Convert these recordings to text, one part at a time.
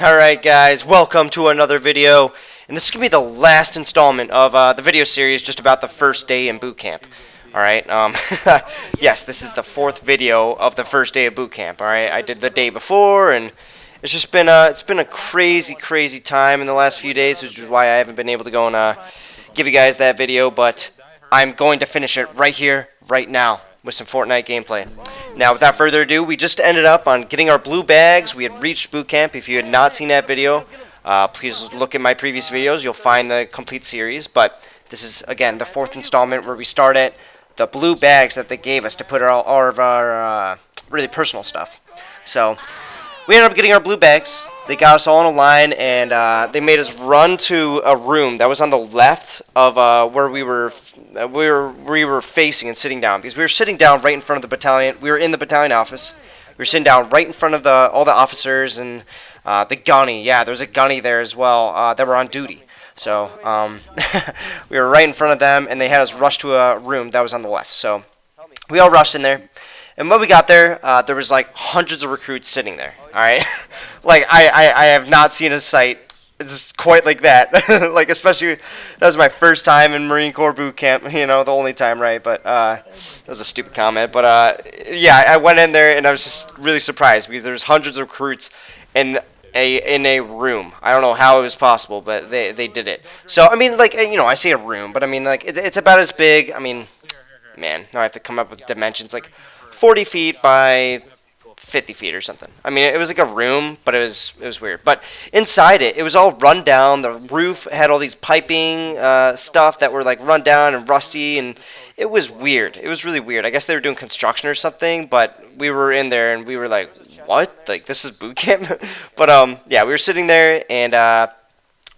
Alright guys, welcome to another video, and this is going to be the last installment of the video series just about the first day in boot camp. Alright, yes, this is the fourth video of the first day of boot camp, alright? I did the day before, and it's just been it's been a crazy time in the last few days, which is why I haven't been able to go and give you guys that video, but I'm going to finish it right here, right now, with some Fortnite gameplay. Now, without further ado, we just ended up on getting our blue bags. We had reached boot camp. If you had not seen that video, please look at my previous videos. You'll find the complete series. But this is, again, the fourth installment where we start at the blue bags that they gave us to put all of our really personal stuff. So we ended up getting our blue bags. They got us all in a line, and they made us run to a room that was on the left of where we were facing and sitting down, because we were sitting down right in front of the battalion. We were in the battalion office. We were sitting down right in front of all the officers and the gunny. Yeah, there's a gunny there as well that were on duty. So we were right in front of them, and they had us rush to a room that was on the left. So we all rushed in there. And when we got there, there was like hundreds of recruits sitting there. All right, like I have not seen a sight. It's quite like that. Like, especially that was my first time in Marine Corps boot camp. You know, the only time, right? But that was a stupid comment. But yeah, I went in there and I was just really surprised because there's hundreds of recruits in a room. I don't know how it was possible, but they did it. So I mean, like, you know, I say a room, but I mean, like, it's about as big. I mean, man, now I have to come up with dimensions, like 40 feet by 50 feet or something. I mean, it was like a room, but it was weird. But inside it was all run down. The roof had all these piping stuff that were like run down and rusty, and it was weird. It was really weird. I guess they were doing construction or something, but we were in there and we were like, what? Like, this is boot camp? But yeah, we were sitting there, and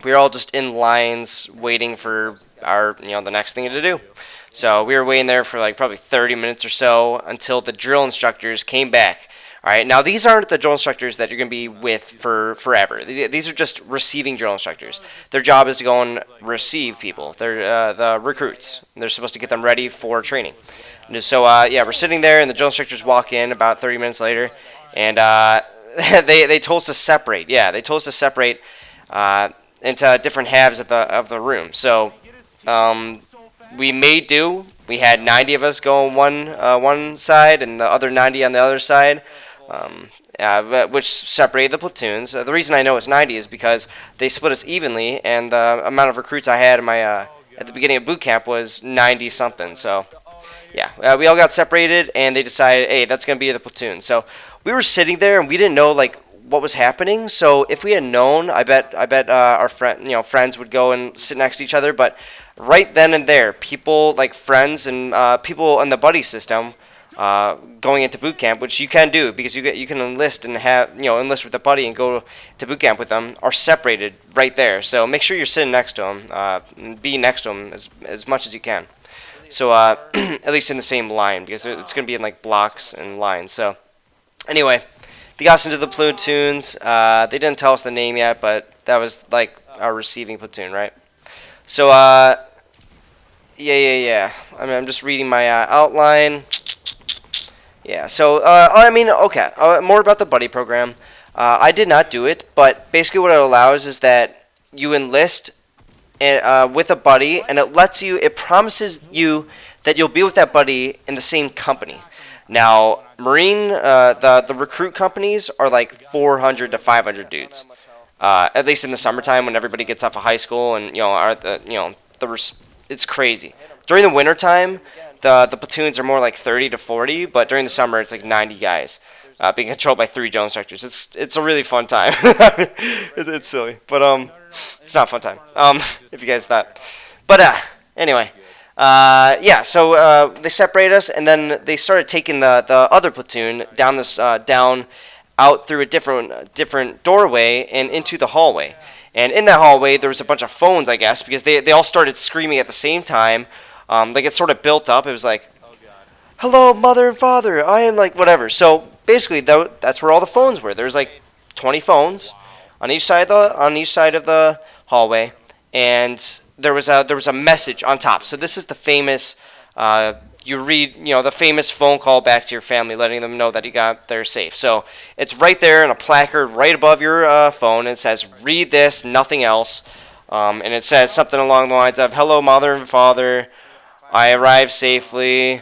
we were all just in lines waiting for the next thing to do. So we were waiting there for like probably 30 minutes or so until the drill instructors came back. All right, now these aren't the drill instructors that you're going to be with for forever. These are just receiving drill instructors. Their job is to go and receive people. They're the recruits. They're supposed to get them ready for training. And so yeah, we're sitting there, and the drill instructors walk in about 30 minutes later, and they told us to separate. Yeah, they told us to separate into different halves of the room. So we made do. We had 90 of us go on one side and the other 90 on the other side, which separated the platoons. The reason I know it's 90 is because they split us evenly, and the amount of recruits I had in my at the beginning of boot camp was 90 something. So yeah, we all got separated, and they decided, hey, that's going to be the platoon. So we were sitting there, and we didn't know like what was happening. So if we had known, I bet our friends would go and sit next to each other. But right then and there, people like friends and people in the buddy system going into boot camp, which you can do because you can enlist and enlist with a buddy and go to boot camp with them, are separated right there. So make sure you're sitting next to them, and be next to them as much as you can. So at least in the same line, because it's going to be in like blocks and lines. So anyway, they got us into the platoons. They didn't tell us the name yet, but that was like our receiving platoon, right? So yeah. I mean, I'm just reading my outline. Yeah. So I mean, okay. More about the buddy program. I did not do it, but basically what it allows is that you enlist with a buddy, and it promises you that you'll be with that buddy in the same company. Now, Marine, the recruit companies are like 400 to 500 dudes. At least in the summertime when everybody gets off of high school, and it's crazy. During the wintertime, the platoons are more like 30 to 40, but during the summer it's like 90 guys being controlled by 3 drill instructors. It's a really fun time. It's silly, but it's not a fun time. If you guys thought. But anyway, yeah. So they separated us, and then they started taking the other platoon down out through a different doorway and into the hallway. And in that hallway, there was a bunch of phones, I guess, because they all started screaming at the same time. Like, it sort of built up. It was like, hello, mother and father. I am like whatever. So basically, that's where all the phones were. There's like 20 phones on each side of the hallway, and there was a message on top. So this is the famous you read, the famous phone call back to your family, letting them know that you got there safe. So it's right there in a placard right above your phone. And it says, "Read this, nothing else." And it says something along the lines of, "Hello, mother and father. I arrived safely.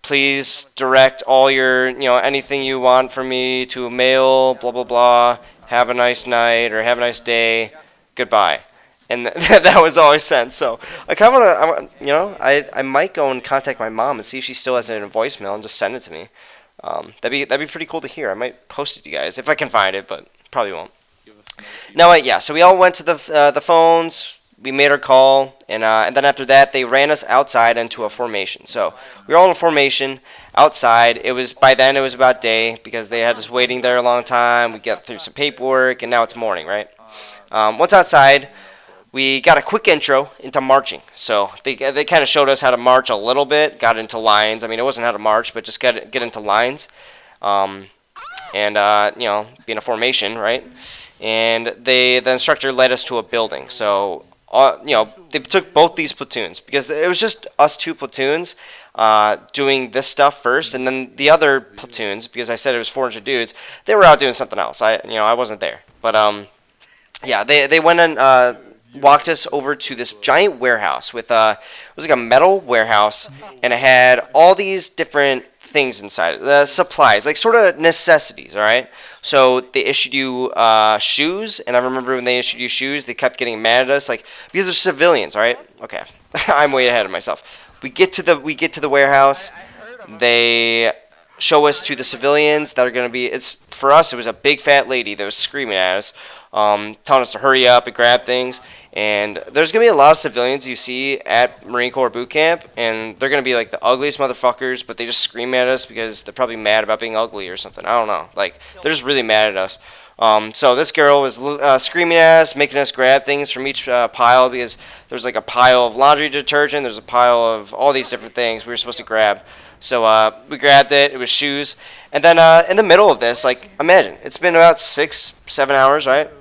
Please direct all your, anything you want from me to a mail, blah, blah, blah. Have a nice night or have a nice day. Goodbye." And that was always sent. So I kind of want to, I might go and contact my mom and see if she still has it in a voicemail and just send it to me. That'd be pretty cool to hear. I might post it to you guys if I can find it, but probably won't. Now, yeah, so we all went to the phones. We made our call, and then after that, they ran us outside into a formation. So we were all in a formation outside. By then it was about day because they had us waiting there a long time. We got through some paperwork, and now it's morning, right? Once outside, we got a quick intro into marching. So they kind of showed us how to march a little bit. Got into lines. I mean, it wasn't how to march, but just get into lines, and be in a formation, right? And the instructor led us to a building. So they took both these platoons because it was just us two platoons doing this stuff first, and then the other platoons, because I said it was 400 dudes, they were out doing something else. I wasn't there, but yeah, they went and walked us over to this giant warehouse with it was like a metal warehouse, and it had all these different things inside it, the supplies, like sort of necessities. All right. So they issued you shoes, and I remember when they issued you shoes, they kept getting mad at us, like, because they're civilians, all right? Okay, I'm way ahead of myself. We get to the warehouse. They show us to the civilians that are gonna be. For us. It was a big fat lady that was screaming at us, telling us to hurry up and grab things. And there's going to be a lot of civilians you see at Marine Corps boot camp, and they're going to be like the ugliest motherfuckers, but they just scream at us because they're probably mad about being ugly or something. I don't know. Like, they're just really mad at us. So this girl was screaming at us, making us grab things from each pile, because there's like a pile of laundry detergent, there's a pile of all these different things we were supposed to grab. So we grabbed it. It was shoes. And then in the middle of this, like, imagine, it's been about 6-7 hours, right?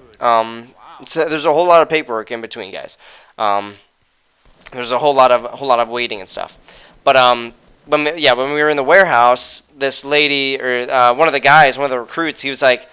There's a whole lot of paperwork in between, guys. There's a whole lot of waiting and stuff. But when we were in the warehouse, this lady or one of the recruits, he was like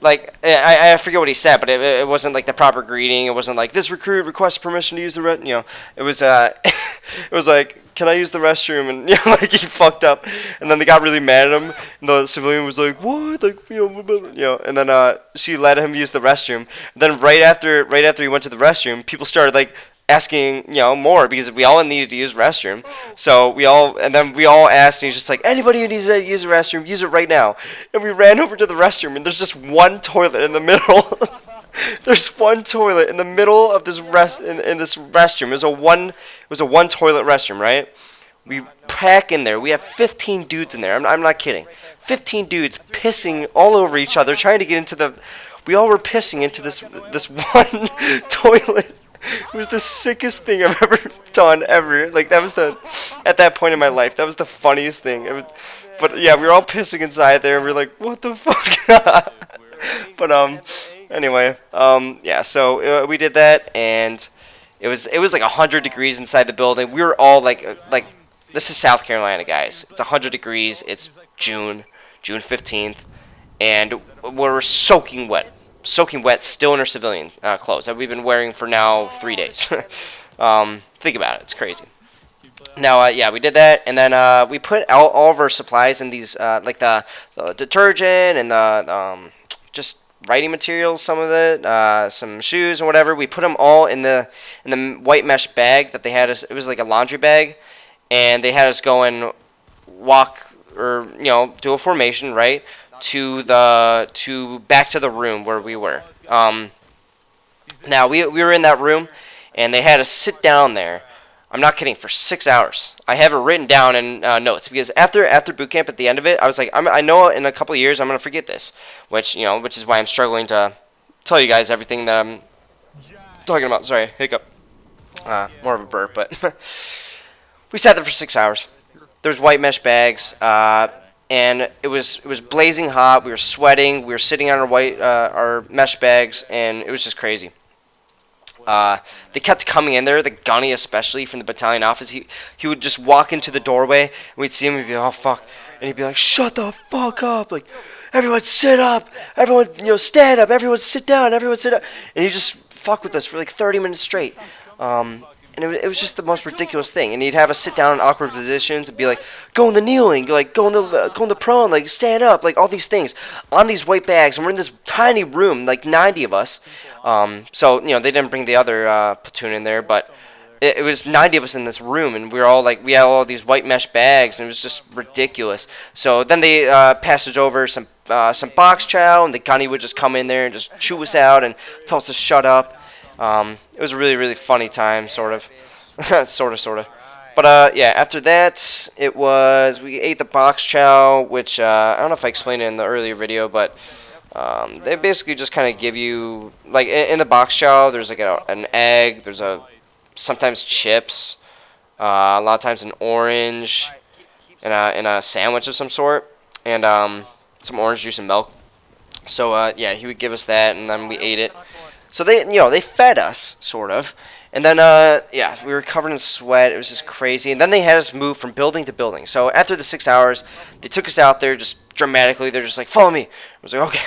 I forget what he said, but it wasn't like the proper greeting. It wasn't like, "This recruit requests permission to use the It was it was like, "Can I use the restroom?" And like, he fucked up, and then they got really mad at him. And the civilian was like, "What?" Like, and then she let him use the restroom. And then right after he went to the restroom, people started like asking more, because we all needed to use the restroom. So we all asked, and he's just like, "Anybody who needs to use the restroom, use it right now." And we ran over to the restroom, and there's just one toilet in the middle. There's one toilet in the middle of this in this restroom. It was a one toilet restroom, right? We pack in there. We have 15 dudes in there. I'm not kidding. 15 dudes pissing all over each other, trying to get into the. We all were pissing into this one toilet. It was the sickest thing I've ever done ever. Like, that was at that point in my life, that was the funniest thing. But yeah, we were all pissing inside there, and we were like, "What the fuck?" But anyway, yeah. So we did that, and it was like 100 degrees inside the building. We were all like this is South Carolina, guys. It's 100 degrees. It's June 15th, and we're soaking wet, still in our civilian clothes that we've been wearing for now 3 days. Think about it. It's crazy. Now, yeah, we did that, and then we put all of our supplies in these, like the detergent and the just writing materials, some of it, some shoes and whatever. We put them all in the white mesh bag that they had us. It was like a laundry bag, and they had us go and walk or do a formation, right, to back to the room where we were. Now we were in that room, and they had us sit down there. I'm not kidding, for 6 hours. I have it written down in notes, because after boot camp, at the end of it, I was like, I know in a couple of years I'm gonna forget this, which is why I'm struggling to tell you guys everything that I'm talking about. Sorry, hiccup. More of a burp, but we sat there for 6 hours. There's white mesh bags, and it was blazing hot. We were sweating. We were sitting on our mesh bags, and it was just crazy. They kept coming in there, the gunny especially from the battalion office. He would just walk into the doorway, and we'd see him, and we'd be like, oh, fuck. And he'd be like, shut the fuck up. Like, everyone sit up. Everyone, stand up. Everyone sit down. Everyone sit up. And he'd just fuck with us for like 30 minutes straight. And it was just the most ridiculous thing. And he'd have us sit down in awkward positions and be like, go in the kneeling, like go in the prone, like stand up, like all these things on these white bags. And we're in this tiny room, like 90 of us. So they didn't bring the other platoon in there, but it was 90 of us in this room, and we were all like, we had all these white mesh bags, and it was just ridiculous. So then they passed us over some box chow, and the gunny would just come in there and just chew us out and tell us to shut up. It was a really, really funny time, sort of. sort of. But, yeah, after that, we ate the box chow, which, I don't know if I explained it in the earlier video, but they basically just kind of give you, like, in the box chow, there's, like, an egg, there's sometimes chips, a lot of times an orange, and a sandwich of some sort, and some orange juice and milk. So, yeah, he would give us that, and then we ate it. So they fed us, sort of. And then, yeah, we were covered in sweat. It was just crazy. And then they had us move from building to building. So after the 6 hours, they took us out there just dramatically. They're just like, follow me. I was like, okay.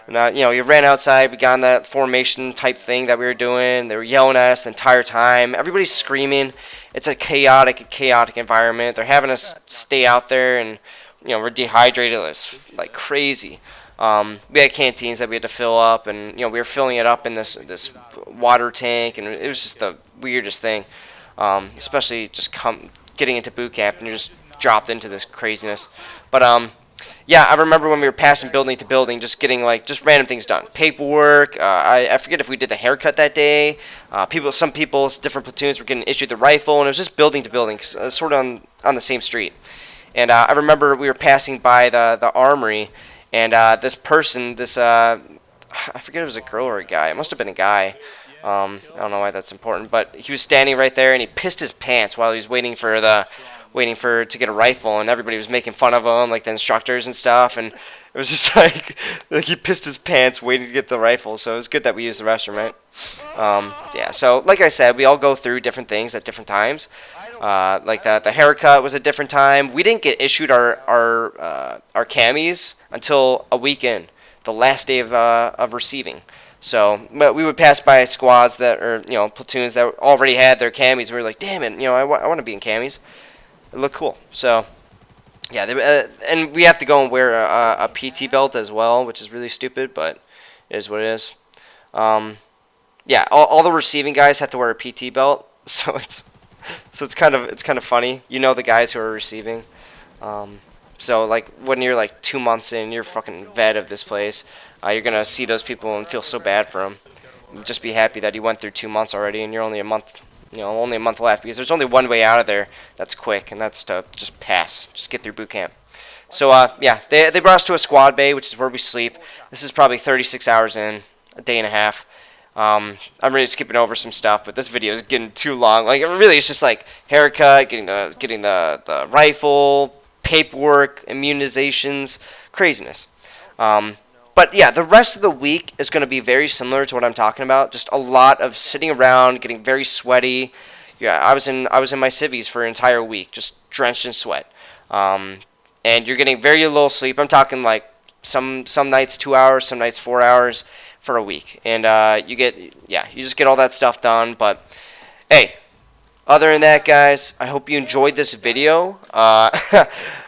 And, we ran outside. We got in that formation type thing that we were doing. They were yelling at us the entire time. Everybody's screaming. It's a chaotic environment. They're having us stay out there, and, we're dehydrated. It's like crazy. We had canteens that we had to fill up, and we were filling it up in this water tank, and it was just the weirdest thing, especially just getting into boot camp, and you're just dropped into this craziness. But yeah, I remember when we were passing building to building, just getting just random things done, paperwork. I forget if we did the haircut that day. Some people, different platoons were getting issued the rifle, and it was just building to building, sort of on the same street. And I remember we were passing by the armory. And this person, I forget if it was a girl or a guy. It must have been a guy. I don't know why that's important, but he was standing right there, and he pissed his pants while he was waiting to get a rifle, and everybody was making fun of him, like the instructors and stuff. And it was just like he pissed his pants waiting to get the rifle. So it was good that we used the restroom, right? Yeah. So like I said, we all go through different things at different times. Like the haircut was a different time. We didn't get issued our camis until a week in, the last day of receiving. So, but we would pass by squads platoons that already had their camis. We were like, damn it, I want to be in camis. It looked cool. So, yeah, and we have to go and wear a PT belt as well, which is really stupid, but it is what it is. Yeah, all the receiving guys have to wear a PT belt, so it's kind of funny. The guys who are receiving. So like when you're like 2 months in, you're fucking vet of this place. You're gonna see those people and feel so bad for them. Just be happy that you went through 2 months already, and you're only a month. Only a month left, because there's only one way out of there that's quick, and that's to just pass, just get through boot camp. So yeah, they brought us to a squad bay, which is where we sleep. This is probably 36 hours in, a day and a half. I'm really skipping over some stuff, but this video is getting too long. Like, really, it's just like haircut, getting the rifle, paperwork, immunizations, craziness. But yeah, the rest of the week is going to be very similar to what I'm talking about. Just a lot of sitting around, getting very sweaty. Yeah, I was in my civvies for an entire week, just drenched in sweat. And you're getting very little sleep. I'm talking like some nights 2 hours, some nights 4 hours for a week. And you just get all that stuff done. But hey, other than that, guys, I hope you enjoyed this video.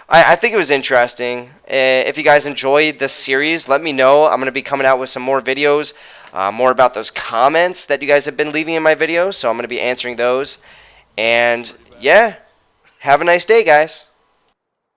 I think it was interesting. If you guys enjoyed this series, let me know. I'm going to be coming out with some more videos, more about those comments that you guys have been leaving in my videos. So I'm going to be answering those. And yeah, have a nice day, guys.